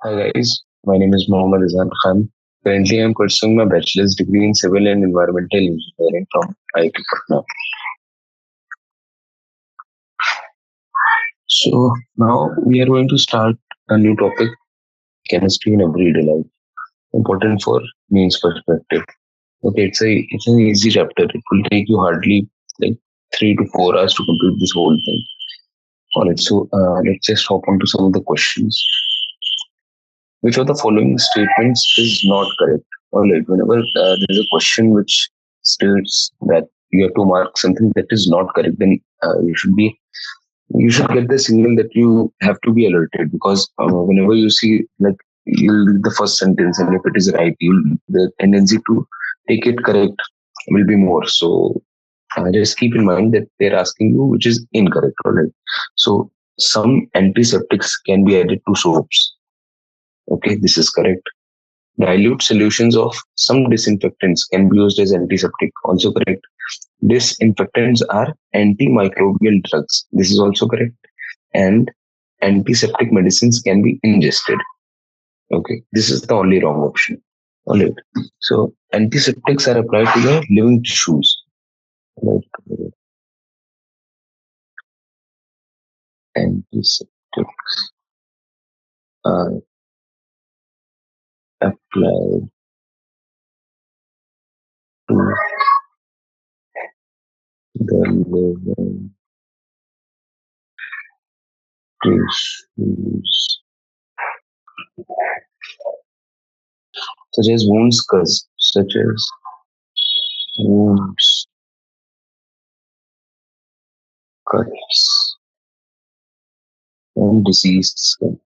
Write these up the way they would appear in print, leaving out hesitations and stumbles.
Hi guys, my name is Mohammad Izhaan Khan. Currently, I am pursuing my bachelor's degree in civil and environmental engineering from IIT Kanpur. So now we are going to start a new topic: chemistry in everyday life, important for means perspective. Okay, it's an easy chapter. It will take you hardly like 3 to 4 hours to complete this whole thing. Alright, so let's just hop on to some of the questions. Which of the following statements is not correct? Alright, whenever there is a question which states that you have to mark something that is not correct, then you should get the signal that you have to be alerted, because whenever you see, like, you'll read the first sentence, and if it is right, the tendency to take it correct will be more. So just keep in mind that they're asking you which is incorrect. Alright, so some antiseptics can be added to soaps. Okay, this is correct. Dilute solutions of some disinfectants can be used as antiseptic. Also correct. Disinfectants are antimicrobial drugs. This is also correct. And antiseptic medicines can be ingested. Okay, this is the only wrong option. All right. So antiseptics are applied to the living tissues. Right. Antiseptics are applied to the living tissues, such as wounds, cuts, and diseased skin.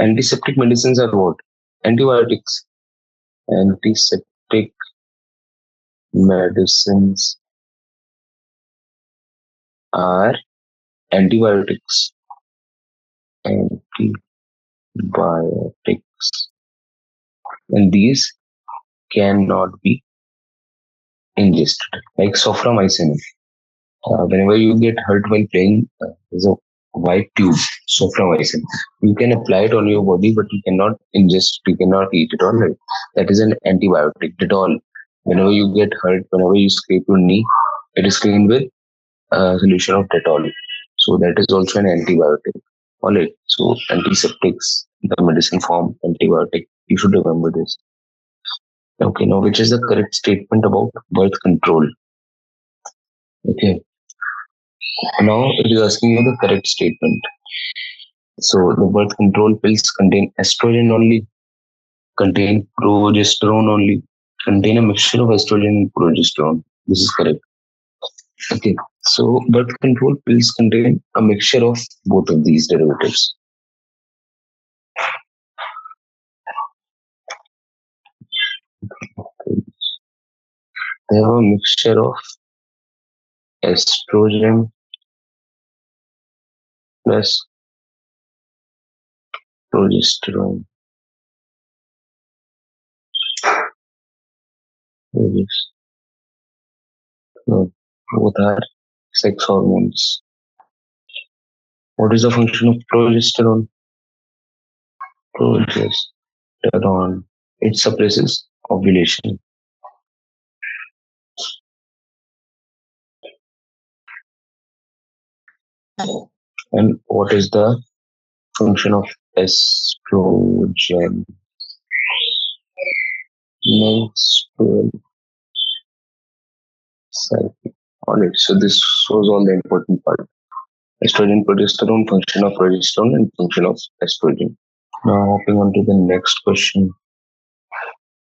Antiseptic medicines are what? Antibiotics. Antiseptic medicines are antibiotics. Antibiotics. And these cannot be ingested. Like soframycin. Whenever you get hurt while playing, there's a white tube, soframycin. You can apply it on your body, but you cannot ingest, you cannot eat it. All right. That is an antibiotic. Dettol. Whenever you get hurt, whenever you scrape your knee, it is cleaned with a solution of Dettol. So that is also an antibiotic. All right. So antiseptics, the medicine form, antibiotic. You should remember this. Okay. Now, which is the correct statement about birth control? Okay. Now it is asking you the correct statement. So the birth control pills contain estrogen only, contain progesterone only, contain a mixture of estrogen and progesterone. This is correct. Okay. So birth control pills contain a mixture of both of these derivatives. They have a mixture of estrogen plus progesterone. No, both are sex hormones. What is the function of progesterone? Progesterone. It suppresses ovulation. And what is the function of estrogen? Menstrual cycle. Alright, so this shows all the important part. Estrogen, progesterone, function of progesterone, and function of estrogen. Now hopping on to the next question.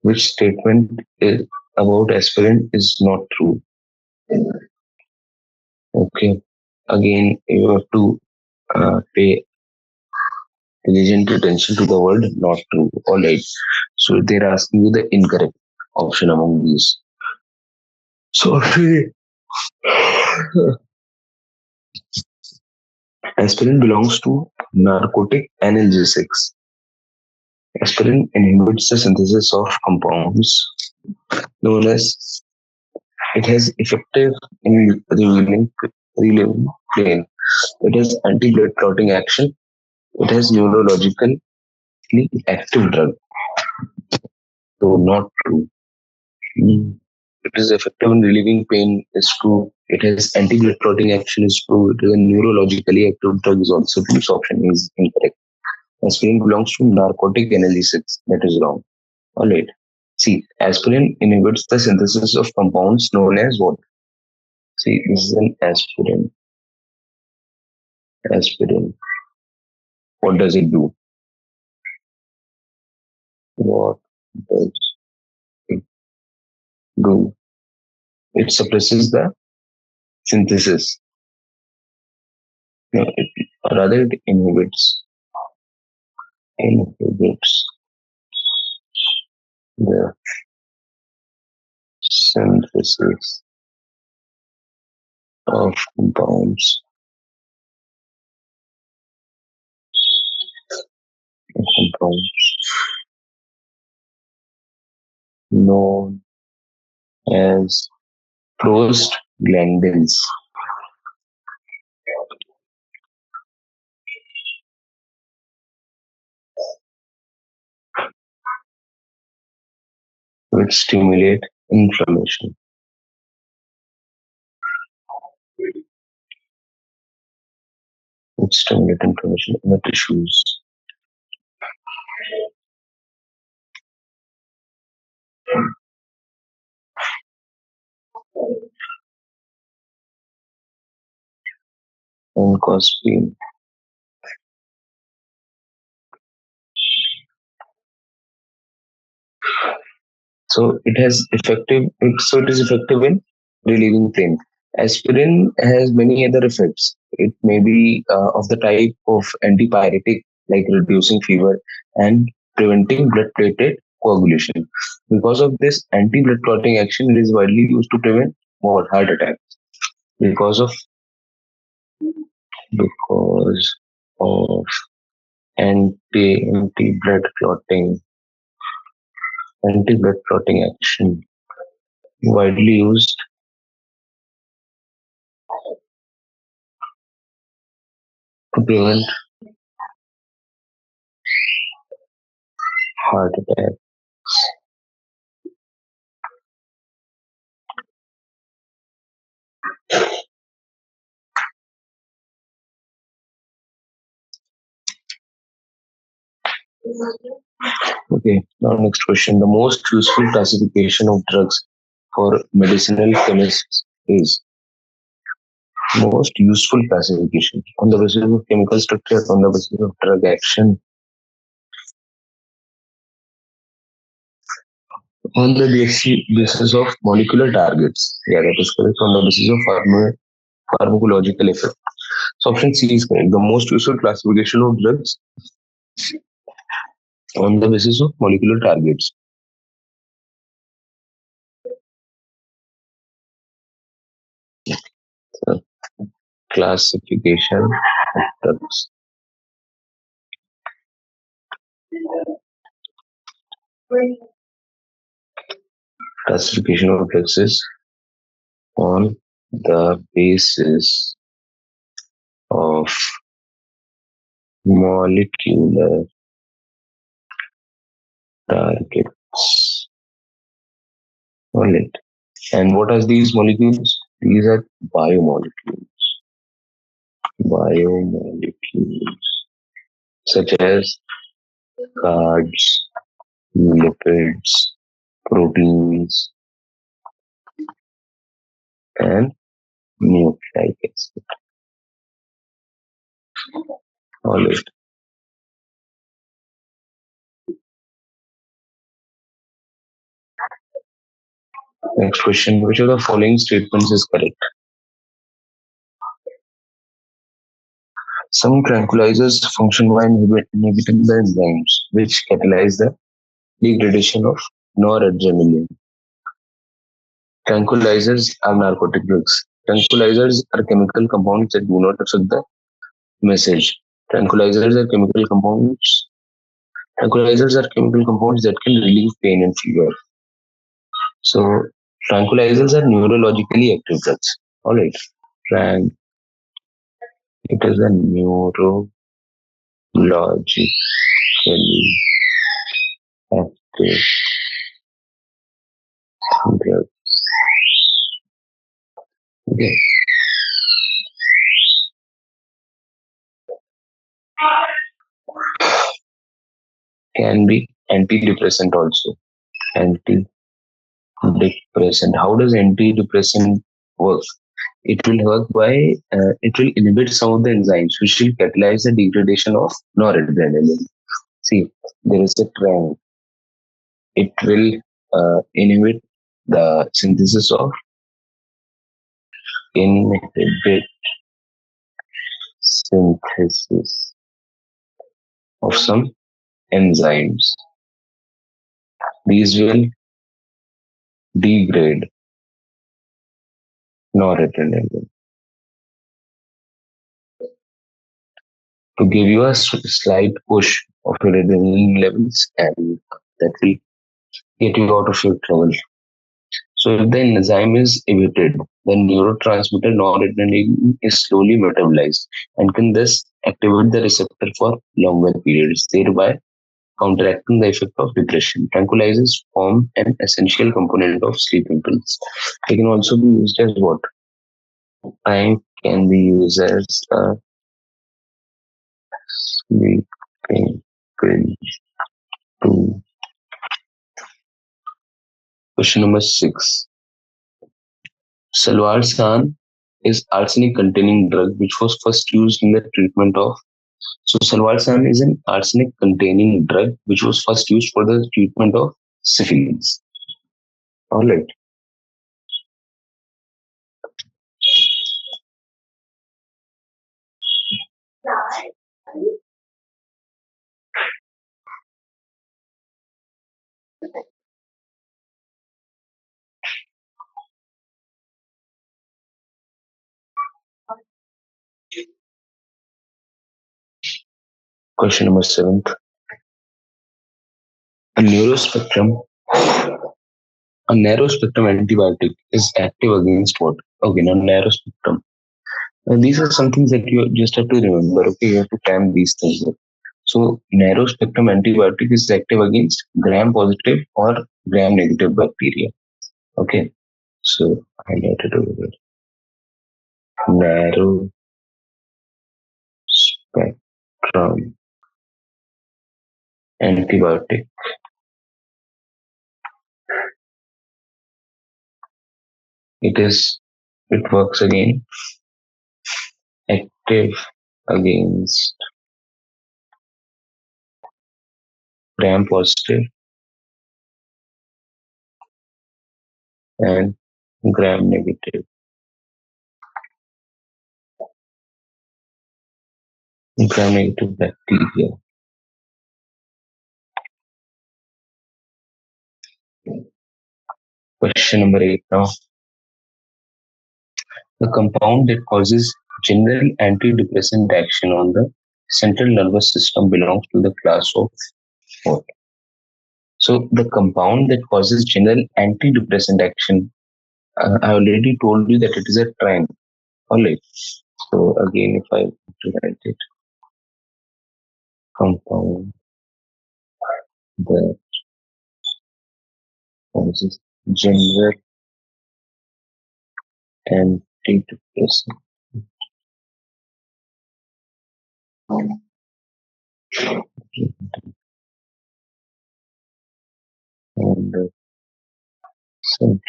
Which statement is about aspirin is not true? Okay. Again, you have to pay diligent attention to the word not true. Alright. So they're asking you the incorrect option among these. So aspirin belongs to narcotic analgesics. Aspirin inhibits the synthesis of compounds known as, it has effective in relieving relieving pain. It has anti-blood clotting action. It has neurologically active drug. So not true. Mm. It is effective in relieving pain is true. It has anti-blood clotting action is true. It is a neurologically active drug is also true. This option is incorrect. Aspirin belongs to narcotic analgesics. That is wrong. All right. See, aspirin inhibits the synthesis of compounds known as what? See, this is an aspirin. Aspirin. What does it do? What does it do? It suppresses the synthesis. No, rather it inhibits the synthesis of compounds, compounds known as prostaglandins, which stimulate inflammation. Which stimulate inflammation in the tissues. And cause pain. So it has effective. So it is effective in relieving pain. Aspirin has many other effects. It may be of the type of antipyretic, like reducing fever and preventing blood platelet coagulation. Because of this anti-blood clotting action, it is widely used to prevent what heart attack. Because of because of anti-blood clotting anti-blood clotting action widely used to prevent heart attack. Okay, now next question. The most useful classification of drugs for medicinal chemists is most useful classification on the basis of chemical structure, on the basis of drug action, on the basis of molecular targets. Yeah, that is correct. On the basis of pharmacological effect. So option C is correct. The most useful classification of drugs on the basis of molecular targets. So, classification of drugs. Classification of drugs is on the basis of molecular targets. Alright. And what are these molecules? These are biomolecules. Biomolecules such as carbs, lipids, proteins, and nucleic acid. Alright. Next question. Which of the following statements is correct? Some tranquilizers function by inhibiting the enzymes which catalyze the degradation of noradrenaline. Tranquilizers are narcotic drugs. Tranquilizers are chemical compounds that do not affect the message. Tranquilizers are chemical compounds. Tranquilizers are chemical compounds that can relieve pain and fever. So tranquilizers are neurologically active drugs. All right. It is a neurologically active drug. Okay. Can be antidepressant also. Antidepressant. How does antidepressant work? It will work by it will inhibit some of the enzymes which will catalyze the degradation of noradrenaline. See, there is a trend. It will inhibit the inhibit synthesis of some enzymes. These will degrade noradrenaline to give you a slight push of your adrenaline levels, and that will get you out of your trouble. So if the enzyme is inhibited, the neurotransmitter noradrenaline is slowly metabolized and can thus activate the receptor for longer periods, thereby counteracting the effect of depression. Tranquilizers form an essential component of sleeping pills. They can also be used as what? I can be used as a sleeping pill too. Question number 6. Salvarsan is arsenic containing drug which was first used in the treatment of. So salvarsan is an arsenic containing drug which was first used for the treatment of syphilis. All right. Question number 7. A neurospectrum, a narrow spectrum antibiotic is active against what? Okay, now narrow spectrum. These are some things that you just have to remember. Okay, you have to cram these things up. So narrow spectrum antibiotic is active against gram positive or gram negative bacteria. Okay, so highlight it over there. Narrow spectrum antibiotic. It works again active against gram positive and gram negative. Gram negative bacteria. Question number 8 now. The compound that causes general antidepressant action on the central nervous system belongs to the class of what? So the compound that causes general antidepressant action, I already told you that it is a trend. All right. So again, if I write it, compound that causes general antidepressant on the central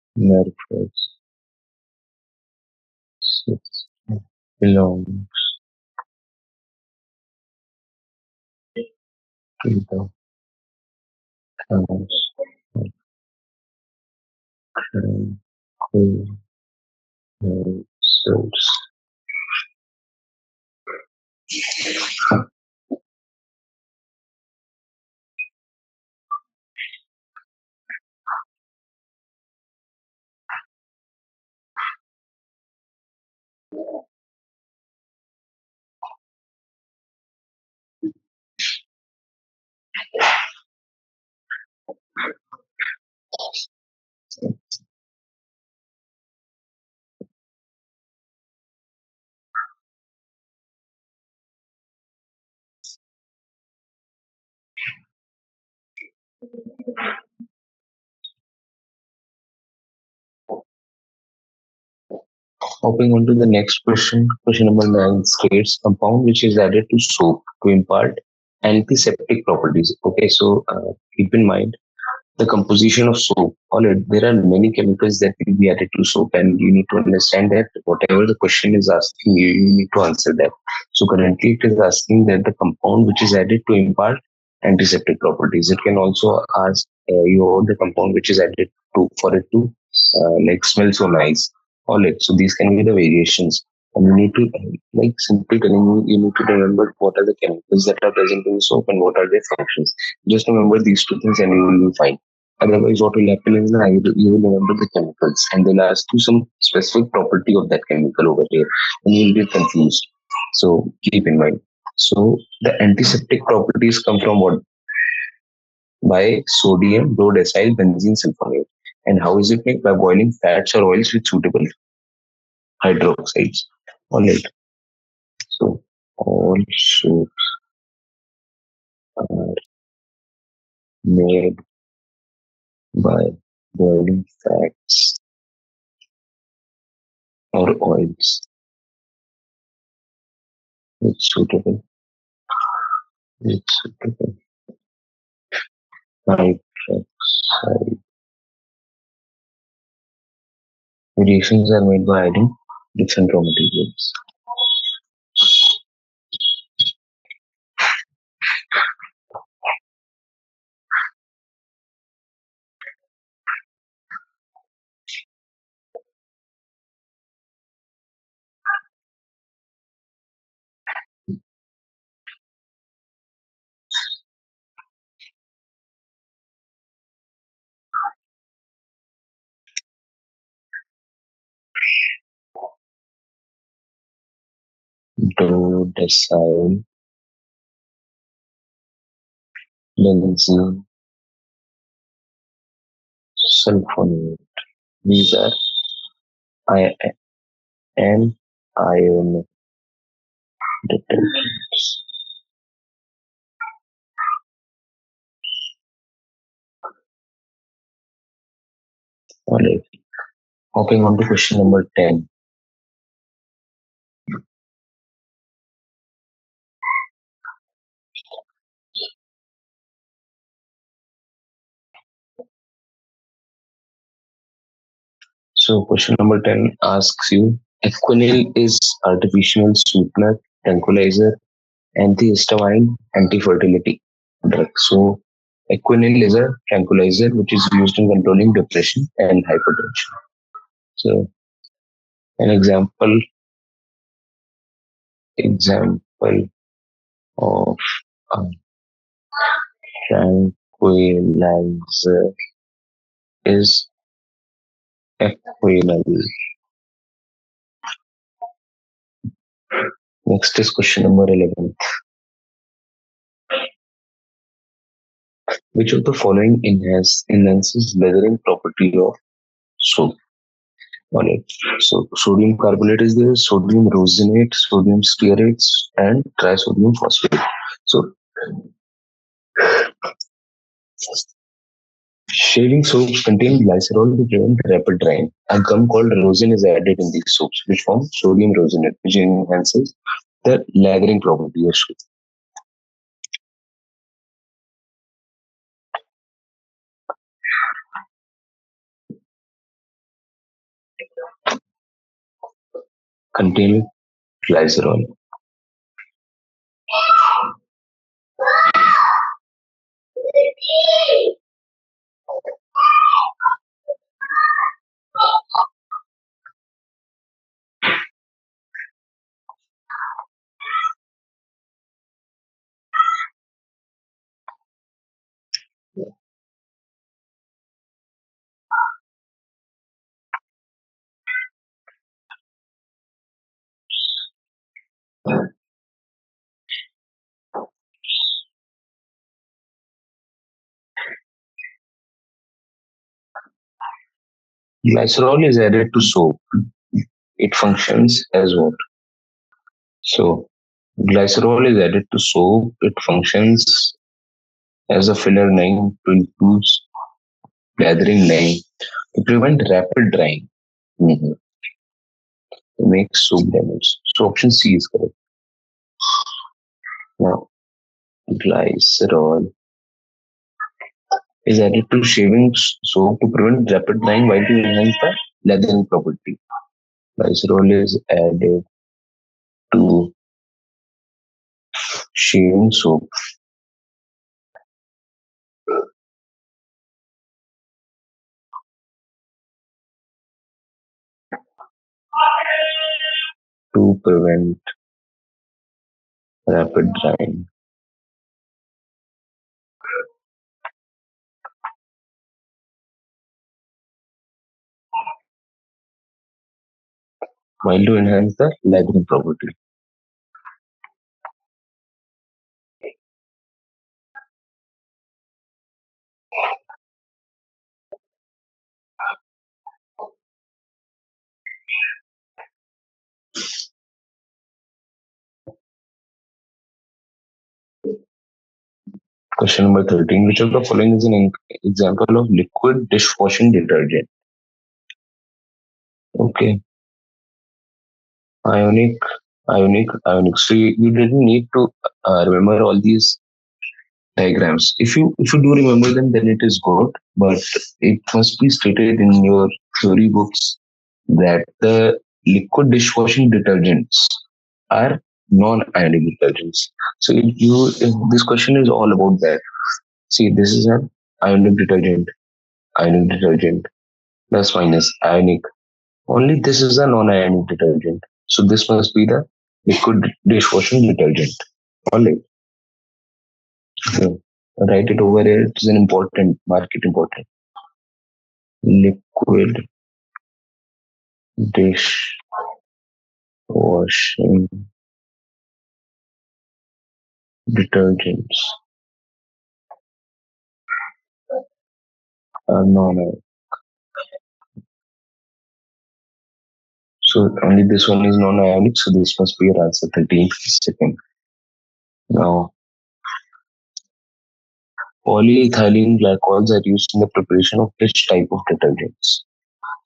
nervous system belongs to the class of tranquil nerve cells. Hopping on to the next question, question number 9 states compound which is added to soap to impart antiseptic properties. Okay, so keep in mind the composition of soap. All right, there are many chemicals that will be added to soap, and you need to understand that whatever the question is asking you, you need to answer that. So currently, it is asking that the compound which is added to impart antiseptic properties. It can also ask you about the compound which is added to for it to like smell so nice. All right, so these can be the variations. And you need to, like simply telling you need to remember what are the chemicals that are present in the soap and what are their functions. Just remember these two things and you will be fine. Otherwise, what will happen is that you will remember the chemicals and they'll ask you some specific property of that chemical over here and you'll get confused. So keep in mind. So the antiseptic properties come from what? By sodium rhodecyl benzene sulfonate. And how is it made? By boiling fats or oils with suitable hydroxides. All right. So all soaps are made by boiling fats or oils with suitable with hydroxide. Reactions are made by adding different raw materials. Dodecyl benzene sulfonate. These are anion detergents. Alright. Hopping on to question number 10. So question number 10 asks you, Equinil is artificial sweetener, tranquilizer, antihistamine, anti-fertility drug. So Equinil is a tranquilizer which is used in controlling depression and hypertension. So an example of a tranquilizer is Equinil. Next is question number 11. Which of the following enhances weathering property of soap? Alright. So sodium carbonate is there, sodium rosinate, sodium stearates, and trisodium phosphate. So shaving soaps contain glycerol to prevent rapid drying. A gum called rosin is added in these soaps, which form sodium rosinate, which enhances the lagering property of soap. Contain glycerol. Glycerol is added to soap. It functions as what? So glycerol is added to soap. It functions as a filler line to infuse gathering line to prevent rapid drying. Mhm. To make soap damage. So option C is correct. Now, glycerol is added to shaving soap to prevent rapid drying while to enhance the leathering property. Glycerol is added to shaving soap to prevent rapid drying. While to enhance the leathering property. Question number 13. Which of the following is an example of liquid dishwashing detergent? Okay. Ionic, ionic. So you didn't need to remember all these diagrams. If you do remember them, then it is good. But it must be stated in your theory books that the liquid dishwashing detergents are non-ionic detergents. So if this question is all about that. See, this is an ionic detergent, plus minus ionic. Only this is a non-ionic detergent. So this must be the liquid dishwashing detergent. All right. So write it over here. It's an important, mark it important. Liquid dishwashing detergents are non-ionic. So only this one is non-ionic. So this must be your answer. 13th second. Now, polyethylene glycols are used in the preparation of which type of detergents?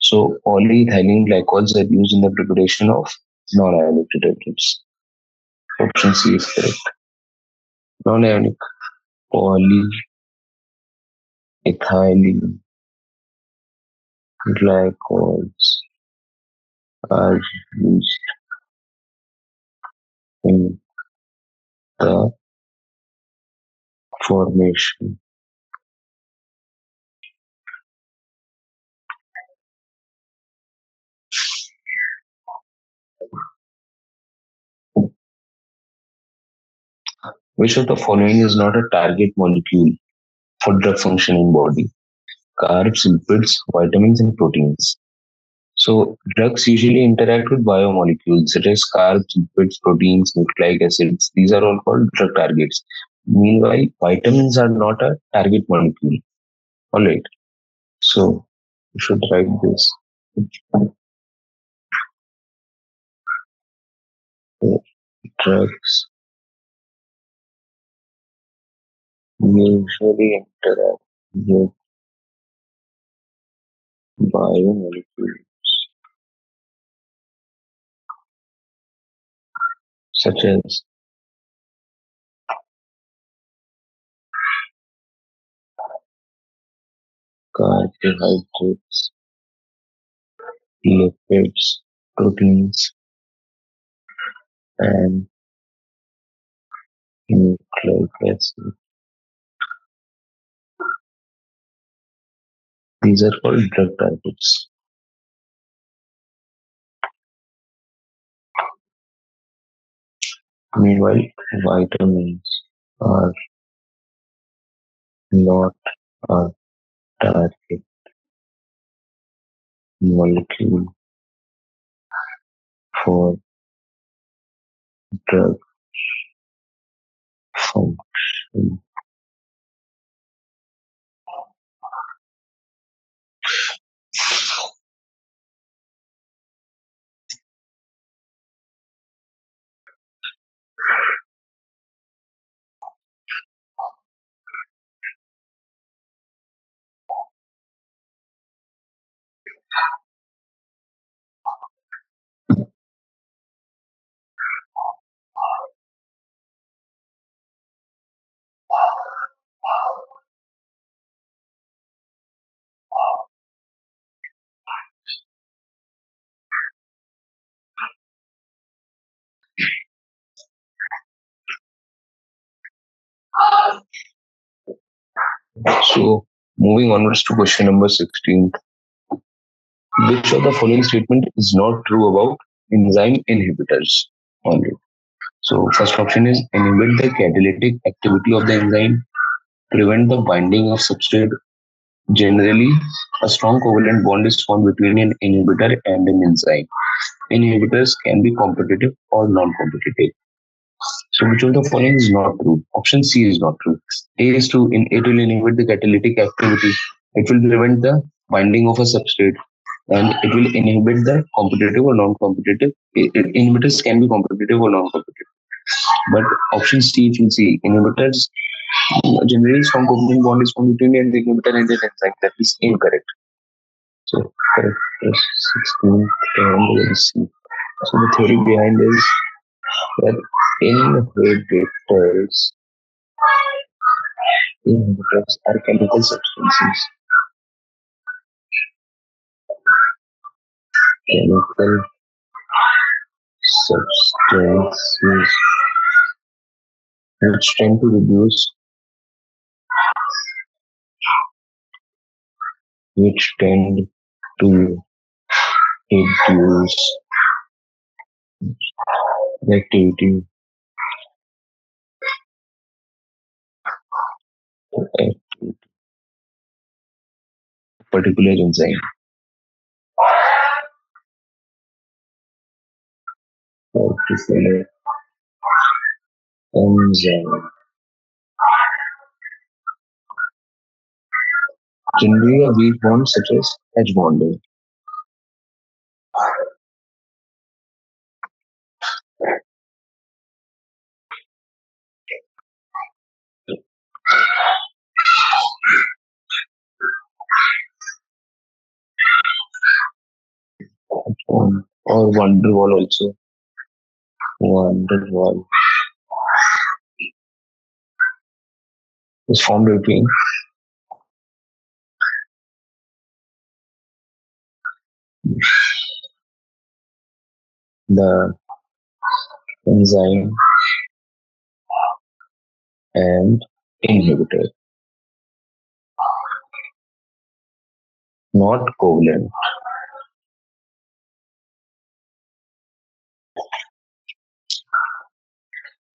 So polyethylene glycols are used in the preparation of non-ionic detergents. Option C is correct. Non-ionic polyethylene glycols are used in the formation which of the following is not a target molecule for drug function in body? Carbs, lipids, vitamins, and proteins. So drugs usually interact with biomolecules such as carbs, lipids, proteins, nucleic acids. These are all called drug targets. Meanwhile, vitamins are not a target molecule. All right. So you should write this. Drugs usually interact with biomolecules such as carbohydrates, lipids, proteins, and nucleic acids. These are called drug targets. Meanwhile, vitamins are not a target molecule for drug function. So, moving onwards to question number 16. Which of the following statement is not true about enzyme inhibitors only? So, first option is inhibit the catalytic activity of the enzyme, prevent the binding of substrate. Generally, a strong covalent bond is formed between an inhibitor and an enzyme. Inhibitors can be competitive or non-competitive. So which of the following is not true? Option C is not true. A is true. It will inhibit the catalytic activity. It will prevent the binding of a substrate, and it will inhibit the competitive or non-competitive. Inhibitors can be competitive or non-competitive. But option C, if you see, inhibitors generally strong covalent bond is formed between an inhibitor and an enzyme. That is incorrect. So correct is 16 and C. So the theory behind is that inhibitors inhibitors are chemical substances. Chemical substances which tend to reduce which tend to reduce the activity of a particular enzyme. Particular enzyme. Generally a weak bond such as H bonding. Or van der Waal also. Van der Waal is formed between the enzyme and inhibitor, not covalent.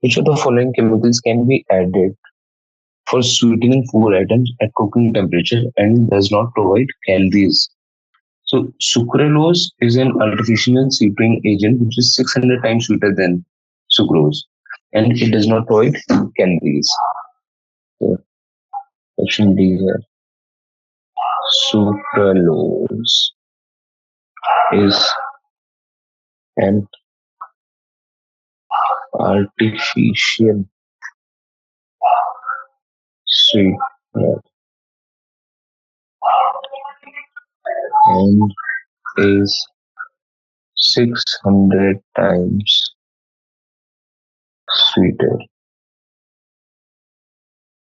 Which of the following chemicals can be added for sweetening food items at cooking temperature and does not provide calories? So sucralose is an artificial sweetening agent which is 600 times sweeter than sucrose, and it does not provide calories. So option D here. Sucralose is an artificial sweetener and is 600 times sweeter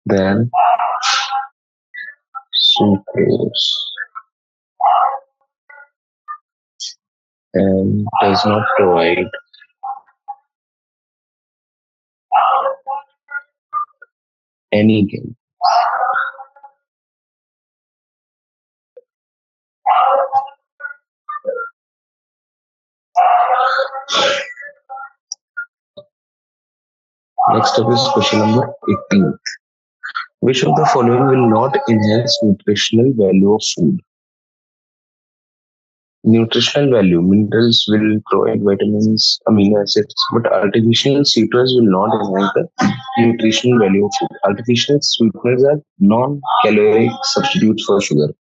than sucrose and does not provide any gain. Next up is question number 18. Which of the following will not enhance nutritional value of food? Nutritional value, minerals will provide vitamins, amino acids, but artificial sweeteners will not enhance the nutritional value of food. Artificial sweeteners are non-caloric substitutes for sugar.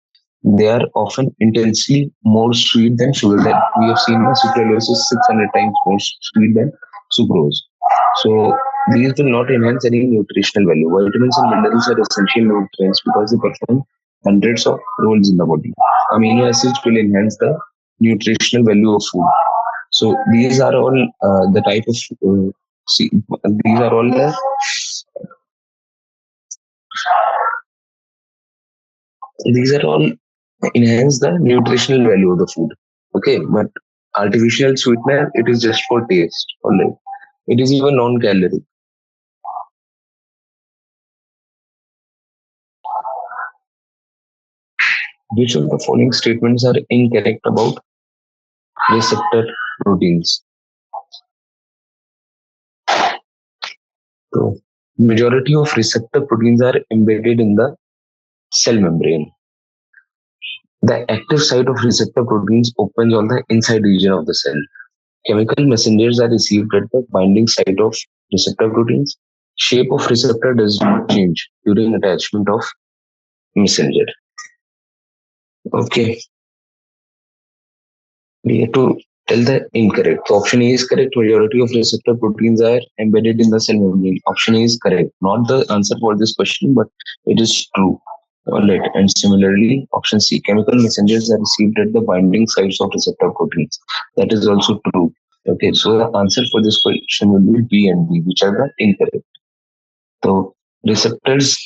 They are often intensely more sweet than sugar. That we have seen sucralose is 600 times more sweet than sucrose. So these will not enhance any nutritional value. Vitamins and minerals are essential nutrients because they perform hundreds of roles in the body. Amino acids will enhance the nutritional value of food. So these are all the type of these are all the these are all enhance the nutritional value of the food. Okay, but artificial sweetener, it is just for taste only. It is even non-caloric. Which of the following statements are incorrect about receptor proteins? So, majority of receptor proteins are embedded in the cell membrane. The active site of receptor proteins opens on the inside region of the cell. Chemical messengers are received at the binding site of receptor proteins. Shape of receptor does not change during attachment of messenger. Okay, we have to tell the incorrect. So option A is correct. Majority of receptor proteins are embedded in the cell membrane. Option A is correct. Not the answer for this question, but it is true. Alright, and similarly, option C, chemical messengers are received at the binding sites of receptor proteins. That is also true. Okay, so the answer for this question will be B and B, which are the incorrect. So receptors.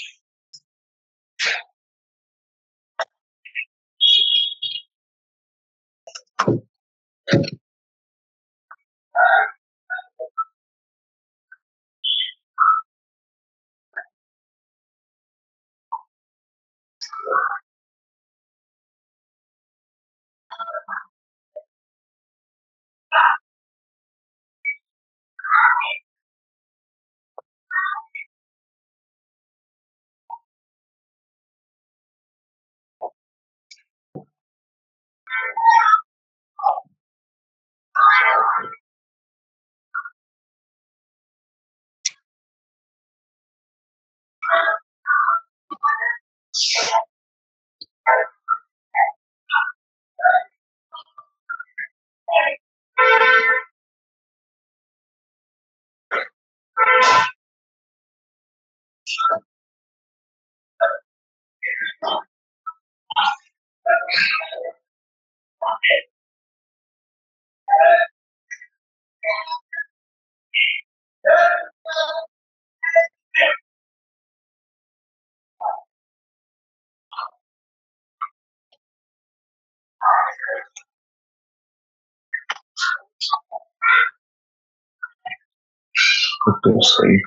Okay, sorry,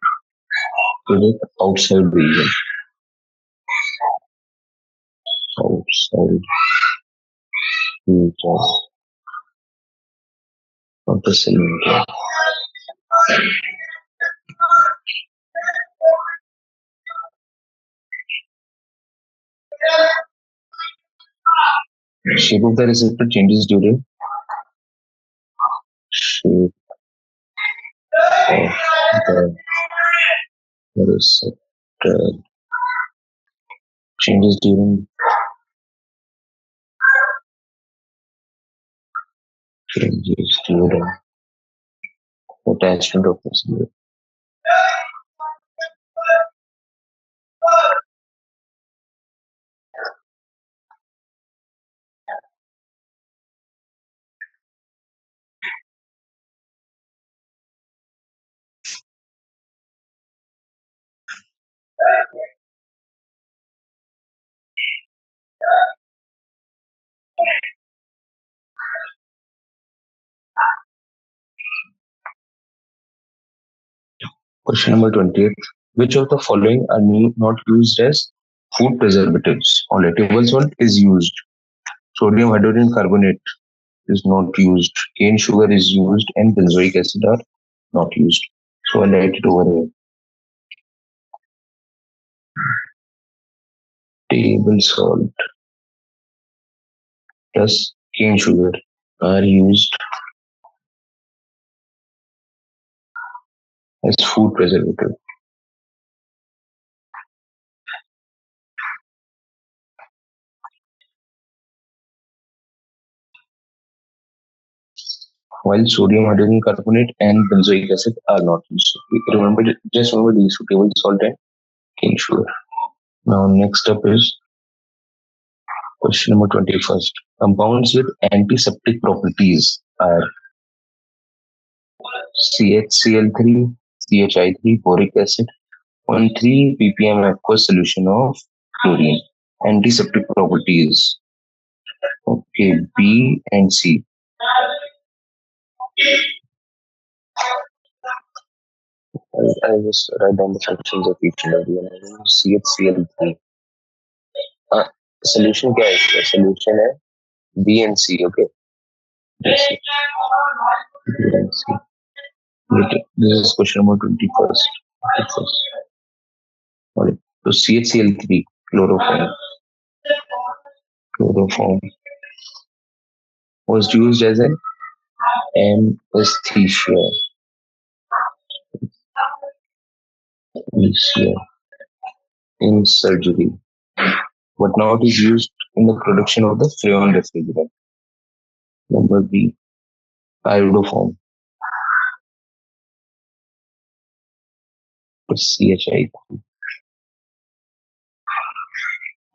correct. Outside region. Outside region of the cell membrane. Shape of the receptor changes during shape of the receptor changes during attachment of messenger. Question number 28. Which of the following are not used as food preservatives? Or table salt is used. Sodium hydrogen carbonate is not used. Cane sugar is used, and benzoic acid are not used. So I'll write it over here. Table salt plus cane sugar are used as food preservative. While sodium hydrogen carbonate and benzoic acid are not used. So remember, just remember these two, table salt and cane sugar. Now next up is question number 21st. Compounds with antiseptic properties are CHCl3, CHI3, boric acid, 1,3 ppm aqueous solution of chlorine. Antiseptic properties. Okay, B and C. I'll just write down the functions of each and every one. CHCl3. Solution क्या है इसका? Solution है B and C. Okay, this is question number 21st. तो CHCl3 chloroform was used as an anesthesia in surgery, but now it is used in the production of the freon refrigerant. Number B, iodoform, CHI.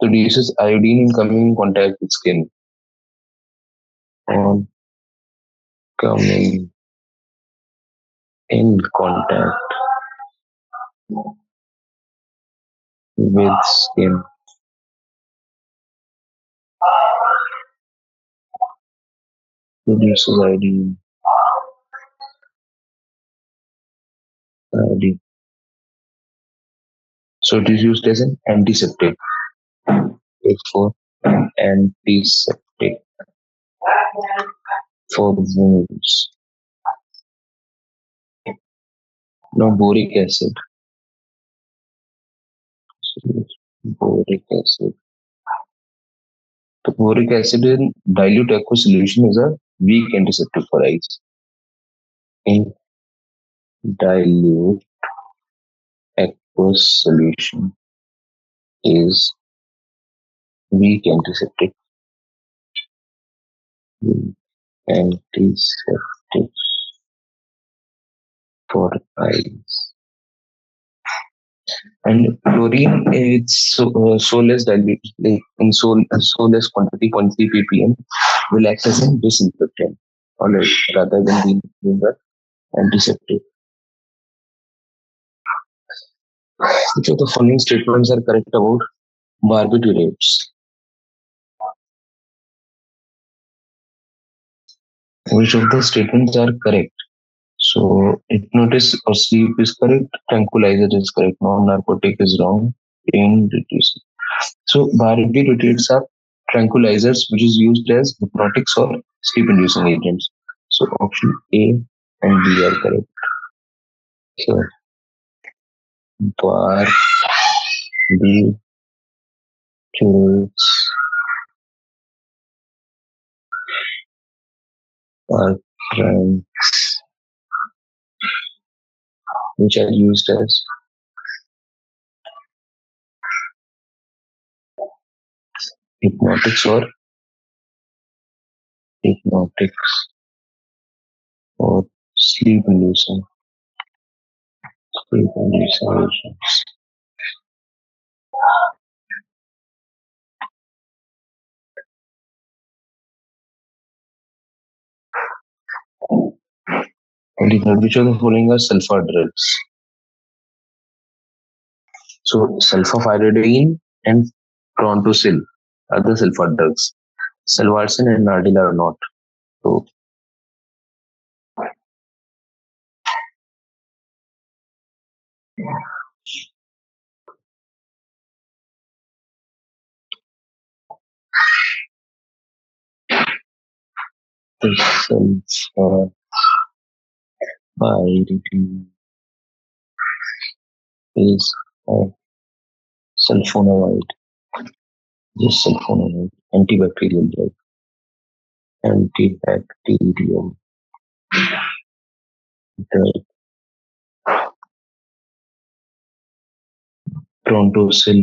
Reduces iodine in coming in contact with skin. On coming in contact with skin. Reduces iodine. So it is used as an antiseptic. Therefore, antiseptic for wounds. Now, boric acid. Boric acid. The boric acid in dilute aqueous solution is a weak antiseptic for eyes. In dilute aqueous solution is weak antiseptic. Antiseptic for eyes. And chlorine, it's so less dilute, in so less quantity, 0.3 ppm, will act as a disinfectant, alright, rather than being the antiseptic. Which of the following statements are correct about barbiturates? Which of the statements are correct? So, hypnosis or sleep is correct, tranquilizer is correct, non-narcotic is wrong, pain reducing. So, barbiturates are tranquilizers which is used as hypnotics or sleep-inducing agents. So, option A and B are correct. So, barbiturates are drugs which are used as hypnotics or sleep-inducing agents. And the third, which of the following are sulfur drugs? So, sulfapyridine and prontosil are the sulfur drugs. Salvarsan and Nardil are not. So, the sulfapyridine is a sulfonamide. Just sulfonamide, antibacterial drug. Antibacterial drug. Prontosil.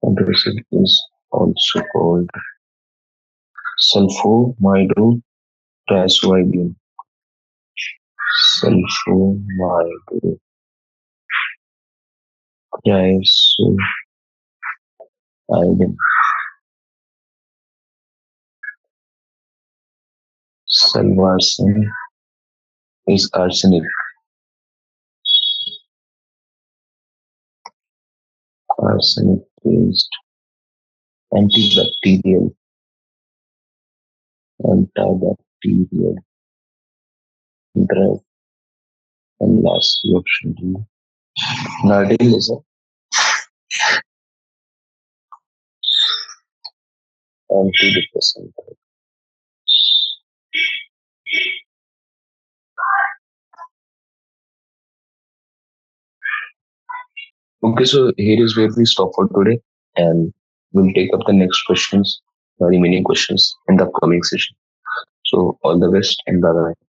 Prontosil is also called sulfamidotriazolidine. Sulfamidotriazolidine. Salvarsan is arsenic. Arsenic-based antibacterial drug And last option D. Nardil is a antidepressant. Okay, so here is where we stop for today, and we'll take up the next questions, the remaining questions in the upcoming session. So all the best and bye bye.